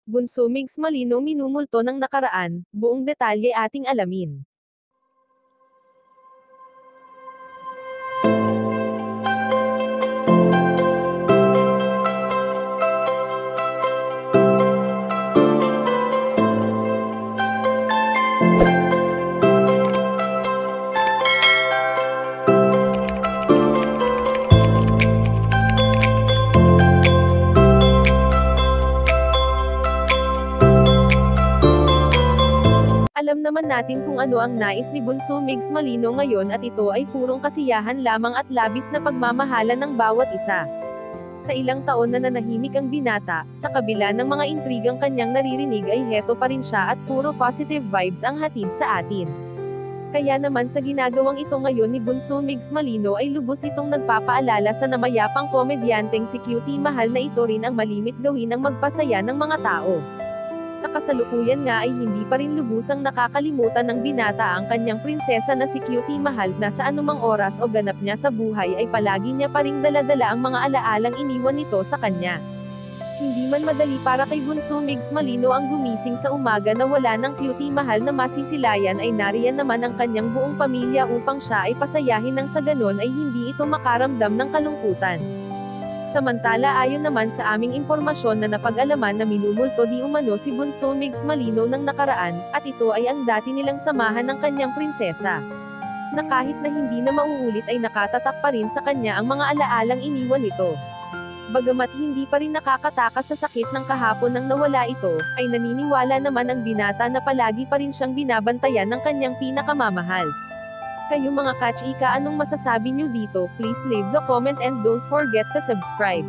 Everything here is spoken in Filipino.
Bunso Migs Malino minumulto ng nakaraan, buong detalye ating alamin. Alam naman natin kung ano ang nais ni Bunso Migs Malino ngayon at ito ay purong kasiyahan lamang at labis na pagmamahalan ng bawat isa. Sa ilang taon na nanahimik ang binata, sa kabila ng mga intrigang kanyang naririnig ay heto pa rin siya at puro positive vibes ang hatid sa atin. Kaya naman sa ginagawang ito ngayon ni Bunso Migs Malino ay lubos itong nagpapaalala sa namayapang komedyanteng si Cutie Mahal na ito rin ang malimit gawin ang magpasaya ng mga tao. Sa kasalukuyan nga ay hindi pa rin lubusang nakakalimutan ng binata ang kanyang prinsesa na si Cutie Mahal na sa anumang oras o ganap niya sa buhay ay palagi niya pa ring dala-dala ang mga alaalang iniwan nito sa kanya. Hindi man madali para kay Bunso Migs Malino ang gumising sa umaga na wala ng Cutie Mahal na masisilayan ay nariyan naman ang kanyang buong pamilya upang siya ay pasayahin nang sa ganon ay hindi ito makaramdam ng kalungkutan. Samantala ayon naman sa aming impormasyon na napag-alaman na minumulto di umano si Bunso Migs Malino ng nakaraan, at ito ay ang dati nilang samahan ng kanyang prinsesa. Na kahit na hindi na mauulit ay nakatatak pa rin sa kanya ang mga alaalang iniwan nito. Bagamat hindi pa rin nakakatakas sa sakit ng kahapon nang nawala ito, ay naniniwala naman ang binata na palagi pa rin siyang binabantayan ng kanyang pinakamamahal. Kayo mga kachika, anong masasabi nyo dito? Please leave the comment and don't forget to subscribe.